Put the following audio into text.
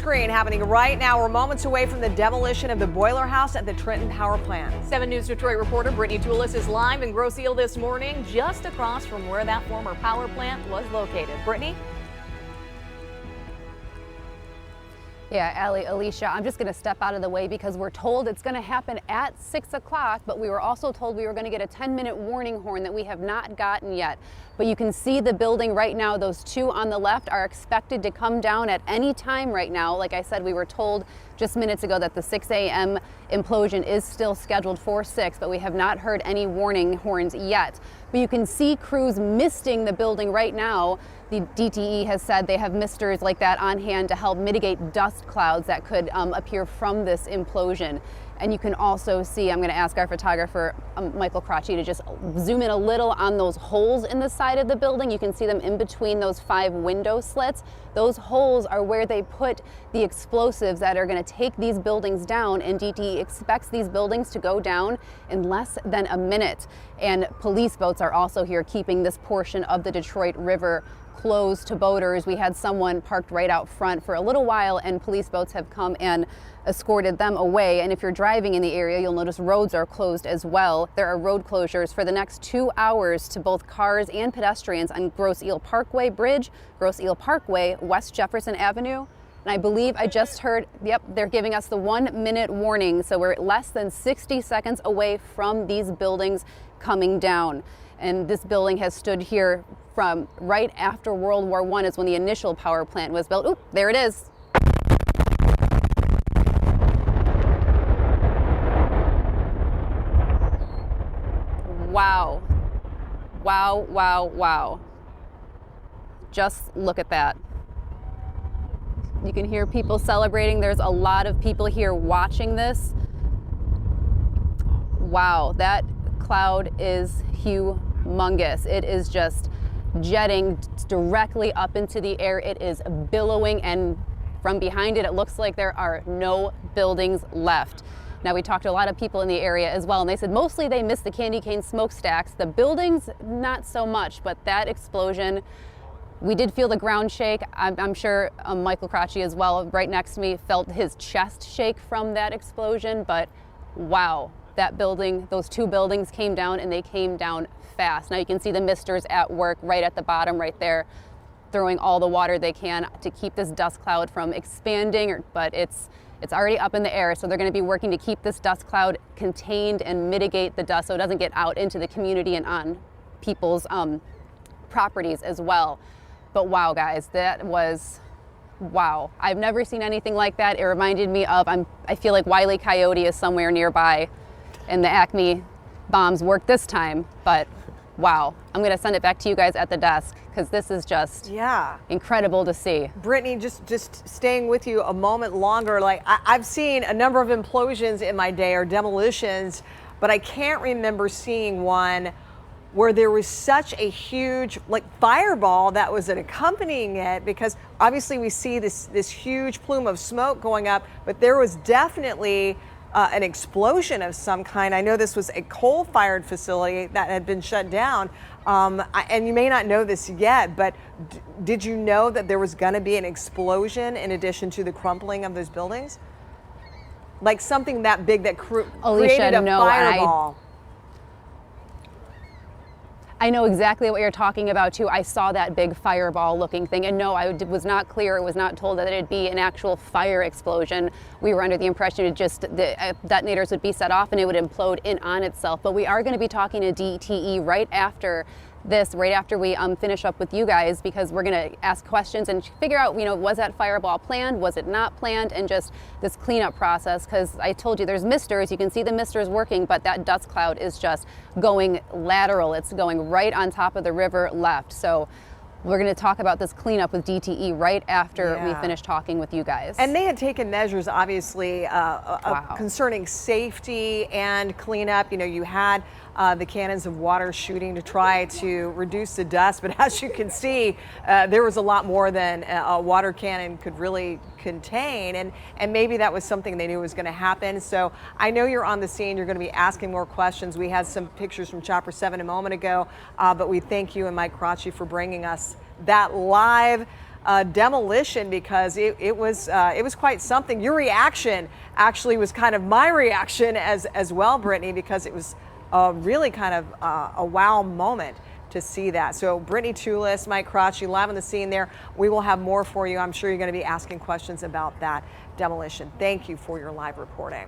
screen happening right now. We're moments away from the demolition of the boiler house at the Trenton Power Plant. 7 News Detroit reporter Brittany Toulis is live in Grosse Ile this morning, just across from where that former power plant was located. Brittany? Yeah, Allie, Alicia, I'm just going to step out of the way because we're told it's going to happen at 6 o'clock, but we were also told we were going to get a 10-minute warning horn that we have not gotten yet. But you can see the building right now. Those two on the left are expected to come down at any time right now. Like I said, we were told just minutes ago that the 6 a.m. implosion is still scheduled for 6, but we have not heard any warning horns yet. But you can see crews misting the building right now. The DTE has said they have misters like that on hand to help mitigate dust clouds that could appear from this implosion. And you can also see, I'm going to ask our photographer, Michael Crotchy, to just zoom in a little on those holes in the side of the building. You can see them in between those 5 window slits. Those holes are where they put the explosives that are going to take these buildings down, and DTE expects these buildings to go down in less than a minute. And police boats are also here keeping this portion of the Detroit River closed to boaters. We had someone parked right out front for a little while, and police boats have come and escorted them away. And if you're driving in the area, you'll notice roads are closed as well. There are road closures for the next 2 hours to both cars and pedestrians on Grosse Ile Parkway Bridge, Grosse Ile Parkway, West Jefferson Avenue. And I believe I just heard, yep, they're giving us the 1-minute warning. So we're less than 60 seconds away from these buildings coming down. And this building has stood here from right after World War I is when the initial power plant was built. Oop, there it is. Wow. Wow, wow, wow. Just look at that. You can hear people celebrating. There's a lot of people here watching this. Wow, that cloud is humongous. It is just jetting directly up into the air. It is billowing, and from behind it, it looks like there are no buildings left. Now, we talked to a lot of people in the area as well, and they said mostly they missed the candy cane smokestacks. The buildings, not so much, but that explosion, we did feel the ground shake. I'm sure Michael Crotchy as well, right next to me, felt his chest shake from that explosion, but wow, that building, those 2 buildings came down, and they came down fast. Now you can see the misters at work right at the bottom right there, throwing all the water they can to keep this dust cloud from expanding, but it's already up in the air, so they're going to be working to keep this dust cloud contained and mitigate the dust so it doesn't get out into the community and on people's properties as well. But wow, guys, that was wow. I've never seen anything like that. It reminded me of, I feel like Wile E. Coyote is somewhere nearby and the Acme bombs worked this time, but wow. I'm going to send it back to you guys at the desk because this is just incredible to see. Brittany, just staying with you a moment longer, like I've seen a number of implosions in my day or demolitions, but I can't remember seeing one where there was such a huge fireball that was accompanying it, because obviously we see this huge plume of smoke going up, but there was definitely an explosion of some kind. I know this was a coal-fired facility that had been shut down, and you may not know this yet, but did you know that there was going to be an explosion in addition to the crumpling of those buildings? Like something that big that created a fireball. I know exactly what you're talking about too. I saw that big fireball looking thing, and no, I was not clear. It was not told that it'd be an actual fire explosion. We were under the impression it just the detonators would be set off and it would implode in on itself. But we are going to be talking to DTE right after this, right after we finish up with you guys, because we're going to ask questions and figure out, was that fireball planned? Was it not planned? And just this cleanup process, because I told you there's misters. You can see the misters working, but that dust cloud is just going lateral. It's going right on top of the river left. So we're going to talk about this cleanup with DTE right after we finish talking with you guys. And they had taken measures, obviously, concerning safety and cleanup. You had the cannons of water shooting to try to reduce the dust, but as you can see, there was a lot more than a water cannon could really contain, and maybe that was something they knew was going to happen. So I know you're on the scene. You're going to be asking more questions. We had some pictures from Chopper 7 a moment ago, but we thank you and Mike Crotchy for bringing us that live demolition, because it was quite something. Your reaction actually was kind of my reaction as well, Brittany, because it was really kind of a wow moment to see that. So Brittany Tulis, Mike Crotchy, live on the scene there. We will have more for you. I'm sure you're going to be asking questions about that demolition. Thank you for your live reporting.